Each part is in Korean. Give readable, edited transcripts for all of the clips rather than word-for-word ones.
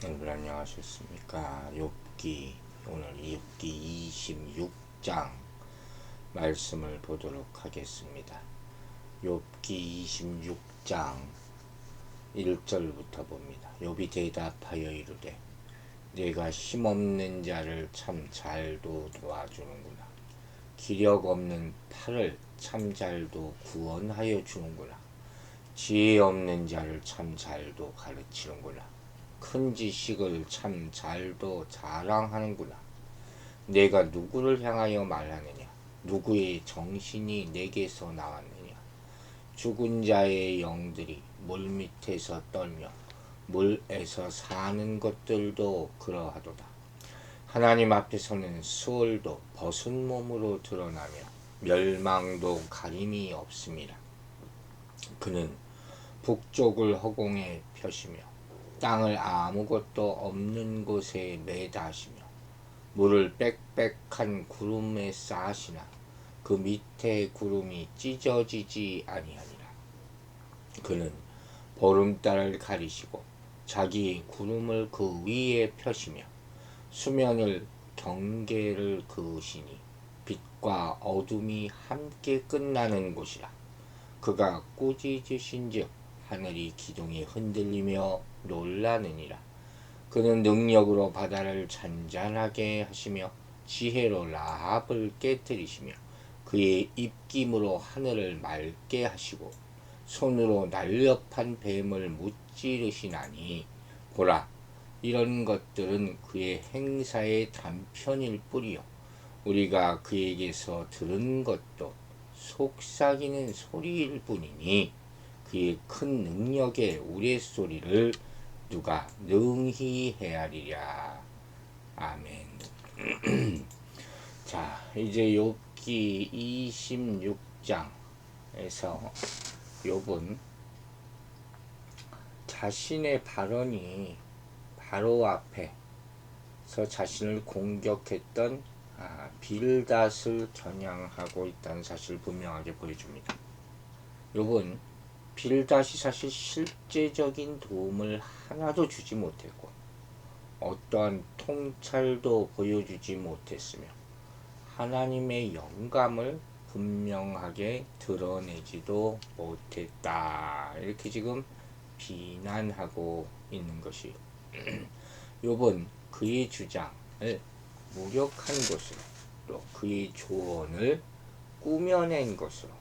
여러분 안녕하셨습니까? 욥기 오늘 욥기 26장 말씀을 보도록 하겠습니다. 욥기 26장 1절부터 봅니다. 욥이 대답하여 이르되 내가 힘없는 자를 참 잘도 도와주는구나. 기력 없는 팔을 참 잘도 구원하여 주는구나. 지혜 없는 자를 참 잘도 가르치는구나. 큰 지식을 참 잘도 자랑하는구나. 내가 누구를 향하여 말하느냐? 누구의 정신이 내게서 나왔느냐? 죽은 자의 영들이 물밑에서 떨며 물에서 사는 것들도 그러하도다. 하나님 앞에서는 수월도 벗은 몸으로 드러나며 멸망도 가림이 없음이라. 그는 북쪽을 허공에 펴시며 땅을 아무것도 없는 곳에 매다시며 물을 빽빽한 구름에 쌓으시나 그 밑에 구름이 찢어지지 아니하니라. 그는 보름달을 가리시고 자기의 구름을 그 위에 펴시며 수면을 경계를 그으시니 빛과 어둠이 함께 끝나는 곳이라. 그가 꾸짖으신즉 하늘이 기둥이 흔들리며 놀라느니라. 그는 능력으로 바다를 잔잔하게 하시며 지혜로 라합을 깨뜨리시며 그의 입김으로 하늘을 맑게 하시고 손으로 날렵한 뱀을 무찌르시나니 보라, 이런 것들은 그의 행사의 단편일 뿐이요 우리가 그에게서 들은 것도 속삭이는 소리일 뿐이니 그의 큰 능력의 우레소리를 누가 능히 헤아리랴. 아멘. 자, 이제 욥기 26장에서 욥은 자신의 발언이 바로 앞에서 자신을 공격했던 빌닷을 겨냥하고 있다는 사실을 분명하게 보여줍니다. 욥은 빌닷이 사실 실제적인 도움을 하나도 주지 못했고 어떠한 통찰도 보여주지 못했으며 하나님의 영감을 분명하게 드러내지도 못했다. 이렇게 지금 비난하고 있는 것이 욥은 그의 주장을 무력한 것으로 또 그의 조언을 꾸며낸 것으로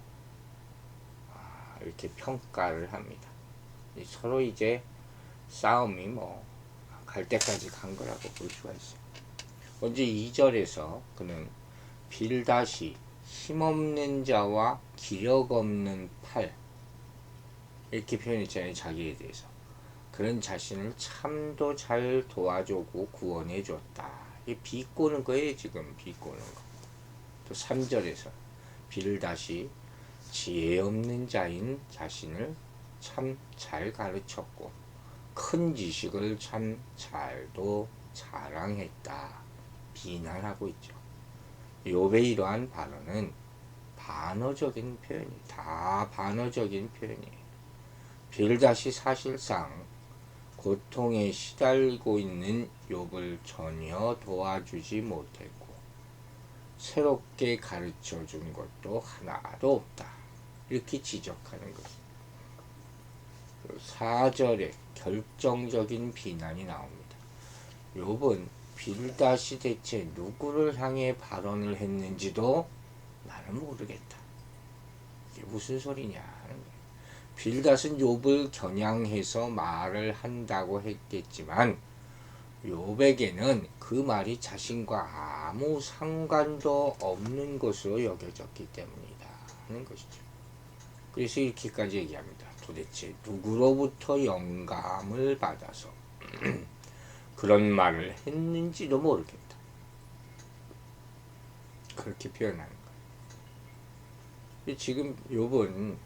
이렇게 평가를 합니다. 서로 이제 싸움이 갈 때까지 간 거라고 볼 수가 있어요. 먼저 2절에서 그는 빌닷이 힘없는 자와 기력 없는 팔 이렇게 표현했잖아요. 자기에 대해서. 그런 자신을 참도 잘 도와주고 구원해 줬다. 이게 비꼬는 거예요. 지금 비꼬는 거. 또 3절에서 빌닷이 지혜 없는 자인 자신을 참 잘 가르쳤고 큰 지식을 참 잘도 자랑했다. 비난하고 있죠. 욥의 이러한 발언은 반어적인 표현이에요. 다 반어적인 표현이에요. 빌닷이 사실상 고통에 시달리고 있는 욥을 전혀 도와주지 못했고 새롭게 가르쳐 준 것도 하나도 없다. 이렇게 지적하는 것입니다. 4절에 결정적인 비난이 나옵니다. 욥은 빌닷이 대체 누구를 향해 발언을 했는지도 나는 모르겠다. 이게 무슨 소리냐 하는 거예요. 빌닷은 욥을 겨냥해서 말을 한다고 했겠지만 욥에게는 그 말이 자신과 아무 상관도 없는 것으로 여겨졌기 때문이다 하는 것이죠. 그래서 이렇게까지 얘기합니다. 도대체 누구로부터 영감을 받아서 그런 말을 했는지도 모르겠다. 그렇게 표현하는 거예요. 지금 욥은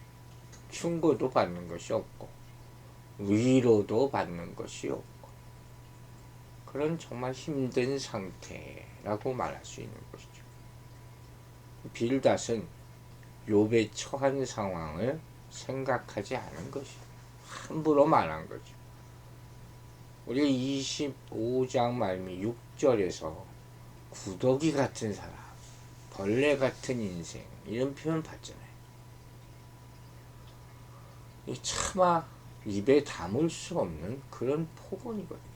충고도 받는 것이 없고 위로도 받는 것이 없고 그런 정말 힘든 상태라고 말할 수 있는 것이죠. 빌닷은 욥의 처한 상황을 생각하지 않은 것이죠. 함부로 말한 거죠. 우리 25장 말미 6절에서 구더기 같은 사람, 벌레 같은 인생 이런 표현 봤잖아요. 차마 입에 담을 수 없는 그런 폭언이거든요.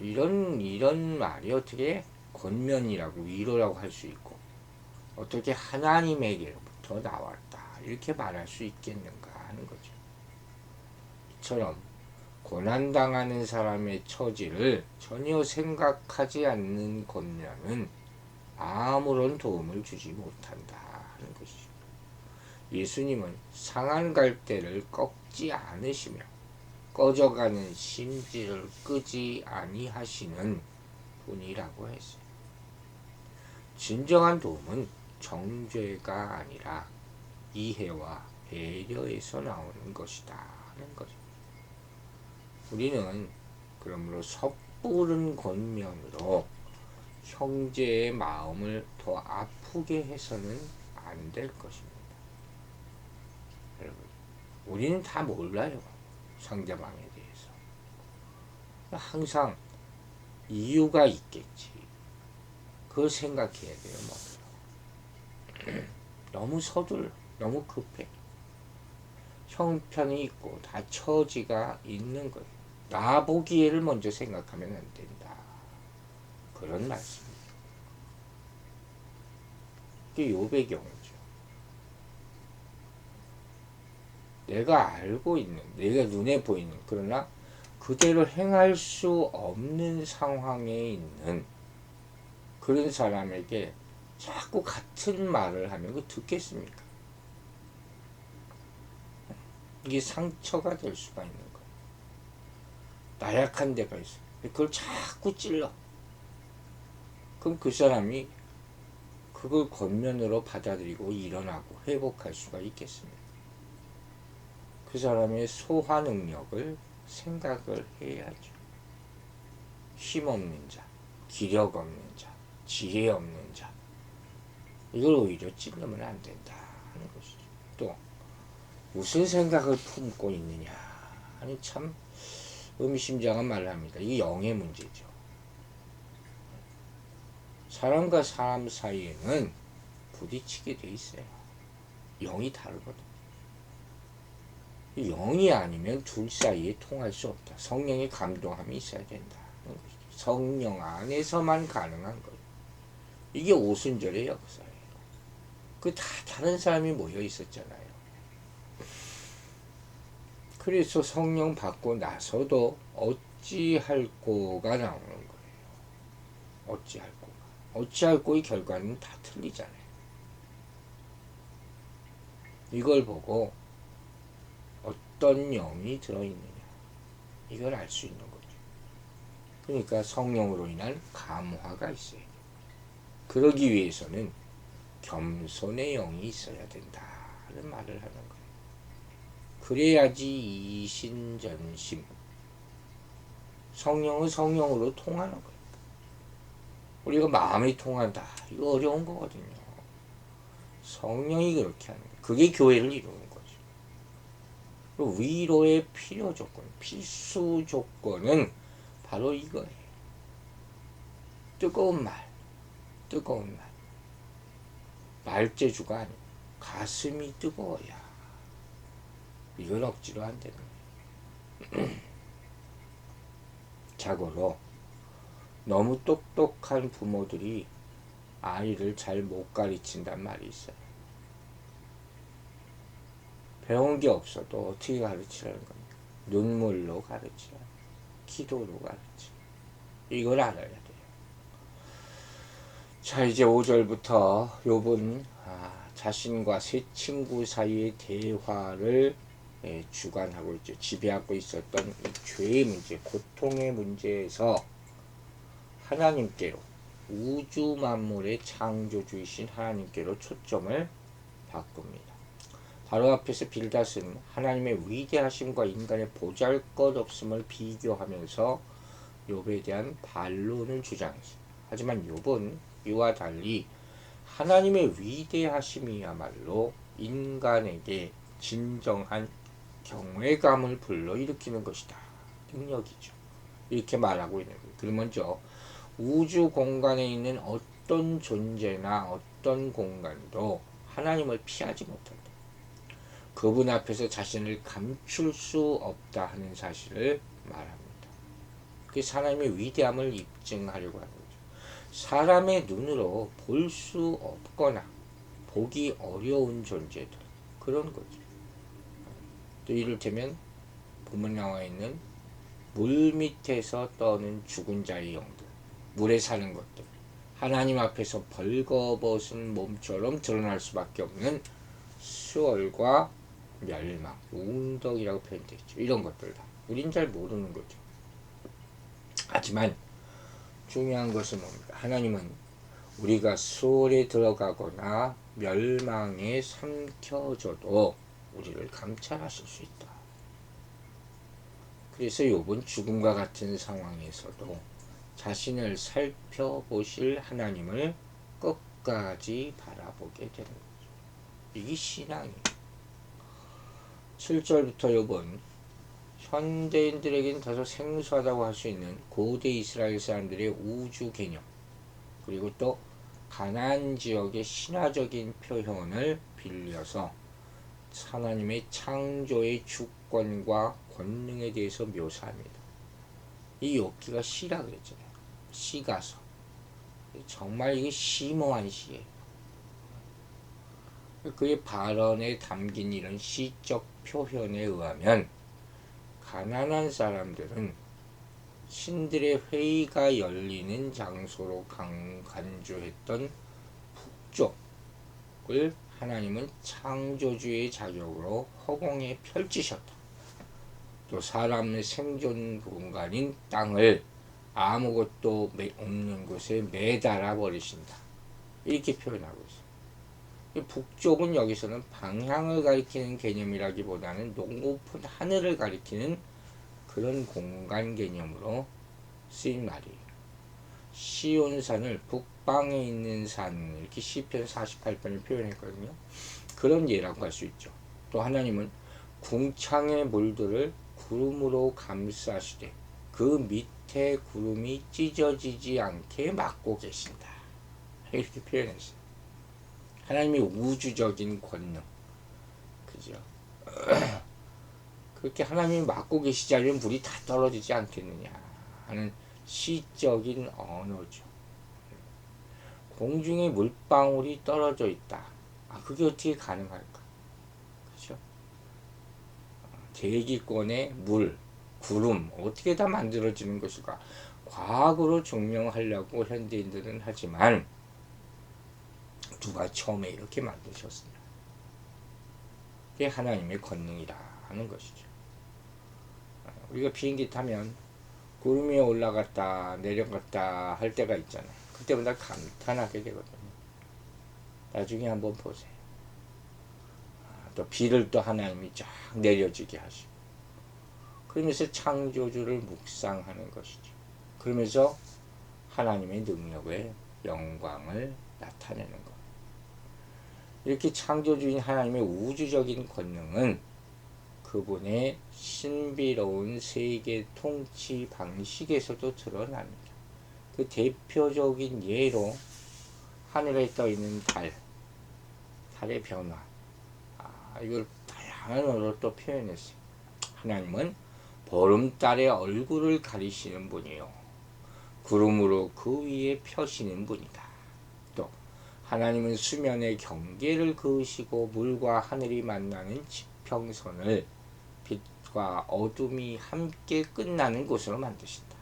이런 말이 어떻게 권면이라고 위로라고 할 수 있고 어떻게 하나님에게로부터 나왔다 이렇게 말할 수 있겠는가 하는 거죠. 이처럼 고난당하는 사람의 처지를 전혀 생각하지 않는 권면은 아무런 도움을 주지 못한다 하는 것이죠. 예수님은 상한 갈대를 꺾지 않으시며 꺼져가는 심지를 끄지 아니하시는 분이라고 했어요. 진정한 도움은 정죄가 아니라 이해와 배려에서 나오는 것이다 하는 거죠. 우리는 그러므로 섣부른 권면으로 형제의 마음을 더 아프게 해서는 안 될 것입니다. 여러분, 우리는 다 몰라요. 상대방에 대해서. 항상 이유가 있겠지. 그걸 생각해야 돼요. 너무 서둘러. 너무 급해. 형편이 있고 다 처지가 있는 거예요. 나 보기에를 먼저 생각하면 안 된다. 그런 말씀입니다. 이게 욥의 경우죠. 내가 알고 있는, 내가 눈에 보이는, 그러나 그대로 행할 수 없는 상황에 있는 그런 사람에게 자꾸 같은 말을 하면 그 듣겠습니까? 이게 상처가 될 수가 있는 거예요. 나약한 데가 있어요. 그걸 자꾸 찔러. 그럼 그 사람이 그걸 권면으로 받아들이고 일어나고 회복할 수가 있겠습니다. 그 사람의 소화 능력을 생각을 해야죠. 힘없는 자, 기력 없는 자, 지혜 없는 자, 이걸 오히려 찔러면 안 된다 하는 것이죠. 또 무슨 생각을 품고 있느냐 하는 참 의미심장한 말을 합니다. 이게 영의 문제죠. 사람과 사람 사이에는 부딪히게 돼 있어요. 영이 다르거든. 영이 아니면 둘 사이에 통할 수 없다. 성령의 감동함이 있어야 된다. 성령 안에서만 가능한 거예요. 이게 오순절의 역사예요. 그 다 다른 사람이 모여 있었잖아요. 그래서 성령 받고 나서도 어찌할꼬가 나오는 거예요. 어찌할꼬가. 어찌할꼬의 결과는 다 틀리잖아요. 이걸 보고 어떤 영이 들어있느냐 이걸 알 수 있는 거죠. 그러니까 성령으로 인한 감화가 있어야 돼요. 그러기 위해서는 겸손의 영이 있어야 된다는 말을 하는 거예요. 그래야지 이신전심 성령은 성령으로 통하는 거예요. 우리가 마음이 통한다 이거 어려운 거거든요. 성령이 그렇게 하는 거예요. 그게 교회를 이루는 거죠. 위로의 필요 조건, 필수 조건은 바로 이거예요. 뜨거운 말, 뜨거운 말. 말재주가 아니고 가슴이 뜨거워야. 이걸 억지로 안 되는 거예요. 자고로 너무 똑똑한 부모들이 아이를 잘 못 가르친단 말이 있어요. 배운 게 없어도 어떻게 가르치라는 겁니까? 눈물로 가르치라. 기도로 가르치라. 이걸 알아야 돼요. 자, 이제 5절부터 욥은 자신과 세 친구 사이의 대화를 주관하고 있죠. 지배하고 있었던 이 죄의 문제, 고통의 문제에서 하나님께로, 우주 만물의 창조주이신 하나님께로 초점을 바꿉니다. 바로 앞에서 빌닷은 하나님의 위대하심과 인간의 보잘것없음을 비교하면서 욥에 대한 반론을 주장했습니다. 하지만 욥은 이와 달리 하나님의 위대하심이야말로 인간에게 진정한 경외감을 불러일으키는 것이다 능력이죠. 이렇게 말하고 있는 거예요. 그럼 먼저 우주 공간에 있는 어떤 존재나 어떤 공간도 하나님을 피하지 못한다. 그분 앞에서 자신을 감출 수 없다 하는 사실을 말합니다. 그게 하나님의 위대함을 입증하려고 하는 거죠. 사람의 눈으로 볼 수 없거나 보기 어려운 존재들, 그런 거죠. 또 이를테면 본문 나와 있는 물 밑에서 떠는 죽은 자의 영들, 물에 사는 것들, 하나님 앞에서 벌거벗은 몸처럼 드러날 수밖에 없는 수월과 멸망, 웅덕이라고 표현되어 있죠. 이런 것들 다 우린 잘 모르는 거죠. 하지만 중요한 것은 뭡니까? 하나님은 우리가 수월에 들어가거나 멸망에 삼켜져도 우리를 감찰하실 수 있다. 그래서 욥은 죽음과 같은 상황에서도 자신을 살펴보실 하나님을 끝까지 바라보게 되는 거죠. 이게 신앙이에요. 7절부터 욥은 현대인들에게는 다소 생소하다고 할 수 있는 고대 이스라엘 사람들의 우주 개념, 그리고 또 가나안 지역의 신화적인 표현을 빌려서 하나님의 창조의 주권과 권능에 대해서 묘사합니다. 이 욥기가 시라 그랬잖아요. 시가서. 정말 이게 심오한 시예요. 그의 발언에 담긴 이런 시적 표현에 의하면 가난한 사람들은 신들의 회의가 열리는 장소로 간주했던 북쪽을 하나님은 창조주의 자격으로 허공에 펼치셨다. 또 사람의 생존 공간인 땅을 아무것도 없는 곳에 매달아 버리신다. 이렇게 표현하고 있어요. 북쪽은 여기서는 방향을 가리키는 개념이라기보다는 높은 하늘을 가리키는 그런 공간 개념으로 쓰인 말이에요. 시온산을 북방에 있는 산, 이렇게 시편 48편을 표현했거든요. 그런 예라고 할 수 있죠. 또 하나님은 궁창의 물들을 구름으로 감싸시되 그 밑에 구름이 찢어지지 않게 막고 계신다. 이렇게 표현했어요. 하나님의 우주적인 권능, 그죠? 그렇게 하나님이 막고 계시자면 물이 다 떨어지지 않겠느냐 하는 시적인 언어죠. 공중에 물방울이 떨어져 있다. 그게 어떻게 가능할까? 그죠? 대기권의 물, 구름, 어떻게 다 만들어지는 것일까? 과학으로 증명하려고 현대인들은 하지만 누가 처음에 이렇게 만드셨습니다. 그게 하나님의 권능이라 하는 것이죠. 우리가 비행기 타면 구름 위에 올라갔다 내려갔다 할 때가 있잖아요. 그때마다 감탄하게 되거든요. 나중에 한번 보세요. 또 비를 또 하나님이 쫙 내려지게 하시고, 그러면서 창조주를 묵상하는 것이죠. 그러면서 하나님의 능력을, 영광을 나타내는 것. 이렇게 창조주인 하나님의 우주적인 권능은 그분의 신비로운 세계 통치 방식에서도 드러납니다. 그 대표적인 예로 하늘에 떠 있는 달의 변화. 이걸 다양한 언어로 또 표현했어요. 하나님은 보름달의 얼굴을 가리시는 분이요, 구름으로 그 위에 펴시는 분이다. 또 하나님은 수면의 경계를 그으시고 물과 하늘이 만나는 지평선을 빛과 어둠이 함께 끝나는 곳으로 만드신다.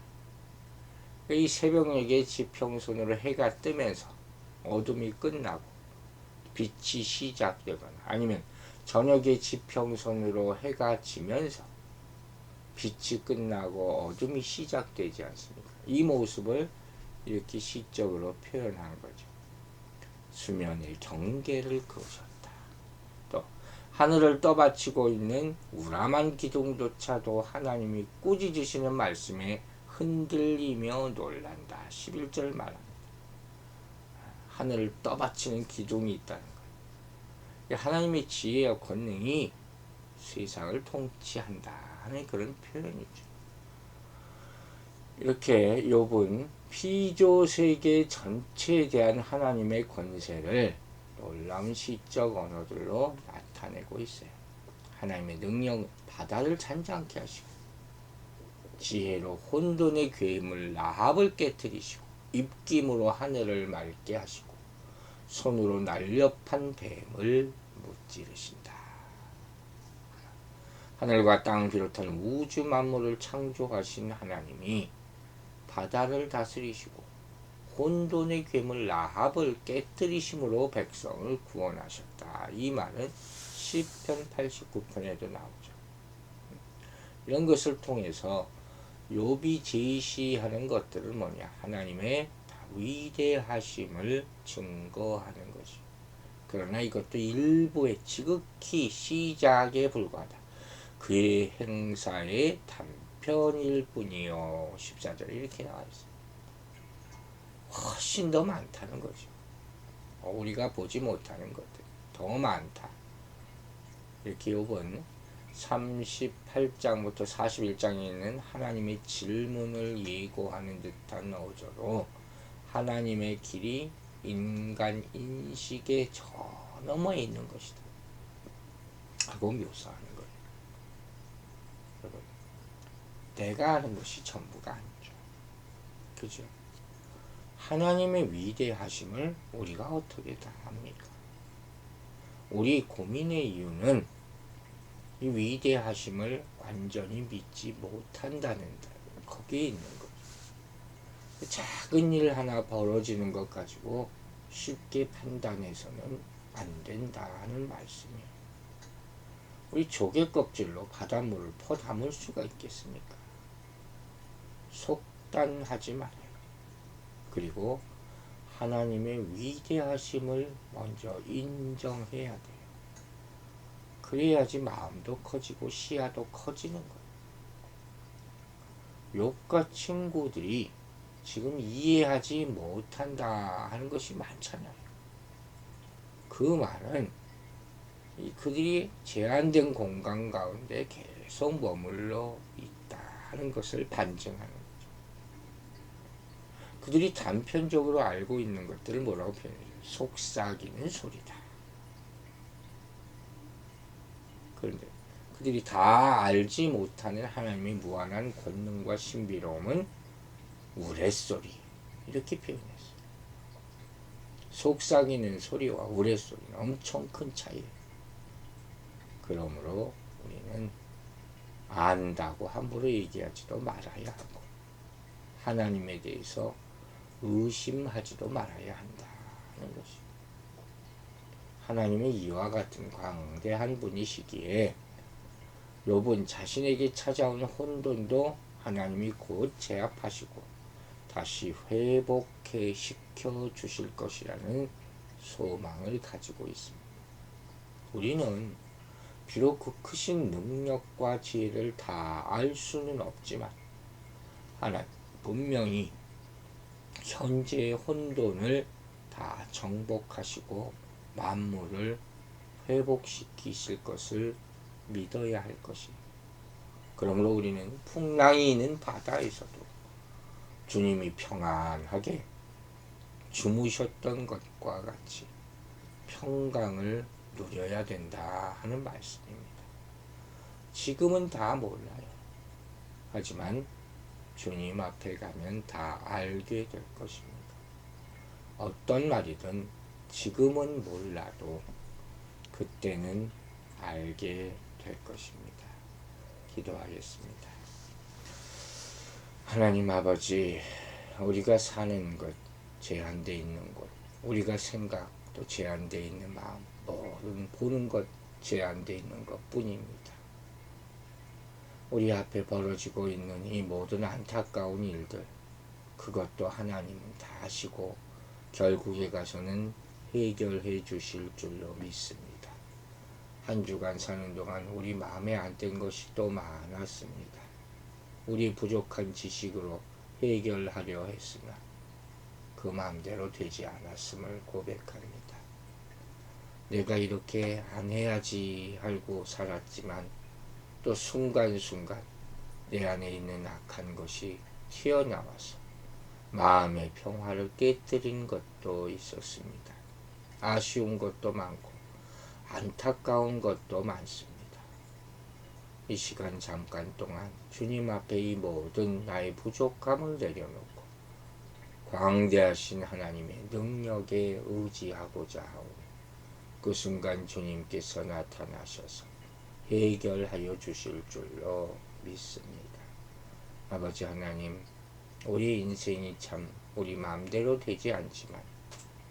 이 새벽녘의 지평선으로 해가 뜨면서 어둠이 끝나고 빛이 시작되거나, 아니면 저녁의 지평선으로 해가 지면서 빛이 끝나고 어둠이 시작되지 않습니까? 이 모습을 이렇게 시적으로 표현한 거죠. 수면의 경계를 그으셨다. 또 하늘을 떠받치고 있는 우람한 기둥조차도 하나님이 꾸짖으시는 말씀에 흔들리며 놀란다. 11절 말합니다. 하늘을 떠받치는 기둥이 있다는 거예요. 하나님의 지혜와 권능이 세상을 통치한다 하는 그런 표현이죠. 이렇게 욥은 피조 세계 전체에 대한 하나님의 권세를 놀라운 시적 언어들로 나타내고 있어요. 하나님의 능력, 바다를 잔잔케 하시고 지혜로 혼돈의 괴물 라합을 깨뜨리시고 입김으로 하늘을 맑게 하시고 손으로 날렵한 뱀을 무찌르신다. 하늘과 땅을 비롯한 우주 만물을 창조하신 하나님이 바다를 다스리시고 혼돈의 괴물 라합을 깨뜨리심으로 백성을 구원하셨다. 이 말은 시편 89편에도 나오죠. 이런 것을 통해서 욥이 제시하는 것들은 뭐냐? 하나님의 위대하심을 증거하는 것이. 그러나 이것도 일부의 지극히 시작에 불과하다. 그의 행사의 단편일 뿐이요. 14절에 이렇게 나와 있어요. 훨씬 더 많다는 거죠. 우리가 보지 못하는 것들 더 많다. 이렇게 욥은 38장부터 41장에 있는 하나님의 질문을 예고하는 듯한 어조로 하나님의 길이 인간 인식의 저 너머에 있는 것이다 하고 묘사하는 거예요. 여러분, 내가 아는 것이 전부가 아니죠. 그죠? 하나님의 위대하심을 우리가 어떻게 다 합니까? 우리 고민의 이유는 이 위대하심을 완전히 믿지 못한다는 거기에 있는 거죠. 작은 일 하나 벌어지는 것 가지고 쉽게 판단해서는 안 된다는 말씀이에요. 우리 조개 껍질로 바닷물을 퍼담을 수가 있겠습니까? 속단하지 말아요. 그리고 하나님의 위대하심을 먼저 인정해야 돼요. 그래야지 마음도 커지고 시야도 커지는 거예요. 욥과 친구들이 지금 이해하지 못한다 하는 것이 많잖아요. 그 말은 그들이 제한된 공간 가운데 계속 머물러 있다 하는 것을 반증하는 거죠. 그들이 단편적으로 알고 있는 것들을 뭐라고 표현해요? 속삭이는 소리다. 그런데 그들이 다 알지 못하는 하나님의 무한한 권능과 신비로움은 우레소리 이렇게 표현했어요. 속삭이는 소리와 우레소리는 엄청 큰 차이예요. 그러므로 우리는 안다고 함부로 얘기하지도 말아야 하고 하나님에 대해서 의심하지도 말아야 한다는 것입니다. 하나님은 이와 같은 광대한 분이시기에 욥은 자신에게 찾아오는 혼돈도 하나님이 곧 제압하시고 다시 회복해 시켜 주실 것이라는 소망을 가지고 있습니다. 우리는 비록 그 크신 능력과 지혜를 다 알 수는 없지만 하나님 분명히 현재의 혼돈을 다 정복하시고 만물을 회복시키실 것을 믿어야 할 것입니다. 그러므로 우리는 풍랑이 있는 바다에서도 주님이 평안하게 주무셨던 것과 같이 평강을 누려야 된다 하는 말씀입니다. 지금은 다 몰라요. 하지만 주님 앞에 가면 다 알게 될 것입니다. 어떤 말이든 지금은 몰라도 그때는 알게 될 것입니다. 기도하겠습니다. 하나님 아버지, 우리가 사는 것, 제한되어 있는 곳, 우리가 생각도 제한되어 있는 마음, 모든 보는 것 제한되어 있는 것 뿐입니다. 우리 앞에 벌어지고 있는 이 모든 안타까운 일들, 그것도 하나님은 다 아시고 결국에 가서는 해결해 주실 줄로 믿습니다. 한 주간 사는 동안 우리 마음에 안 든 것이 또 많았습니다. 우리 부족한 지식으로 해결하려 했으나 그 마음대로 되지 않았음을 고백합니다. 내가 이렇게 안 해야지 하고 살았지만 또 순간순간 내 안에 있는 악한 것이 튀어나와서 마음의 평화를 깨뜨린 것도 있었습니다. 아쉬운 것도 많고 안타까운 것도 많습니다. 이 시간 잠깐 동안 주님 앞에 이 모든 나의 부족함을 내려놓고 광대하신 하나님의 능력에 의지하고자 하오니 그 순간 주님께서 나타나셔서 해결하여 주실 줄로 믿습니다. 아버지 하나님, 우리 인생이 참 우리 마음대로 되지 않지만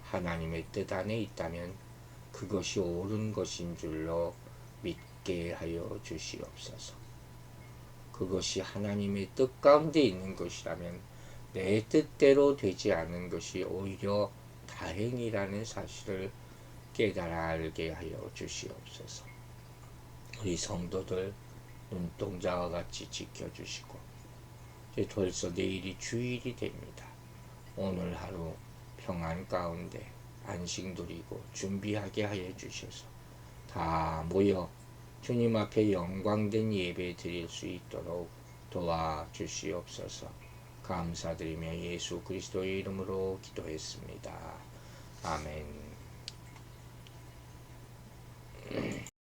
하나님의 뜻 안에 있다면 그것이 옳은 것인 줄로 믿게 하여 주시옵소서. 그것이 하나님의 뜻 가운데 있는 것이라면 내 뜻대로 되지 않은 것이 오히려 다행이라는 사실을 깨달아 알게 하여 주시옵소서. 우리 성도들 눈동자와 같이 지켜주시고 이제 벌써 내일이 주일이 됩니다. 오늘 하루 평안 가운데 안식 누리고 준비하게 하여 주셔서 다 모여 주님 앞에 영광된 예배 드릴 수 있도록 도와주시옵소서. 감사드리며 예수 그리스도의 이름으로 기도했습니다. 아멘.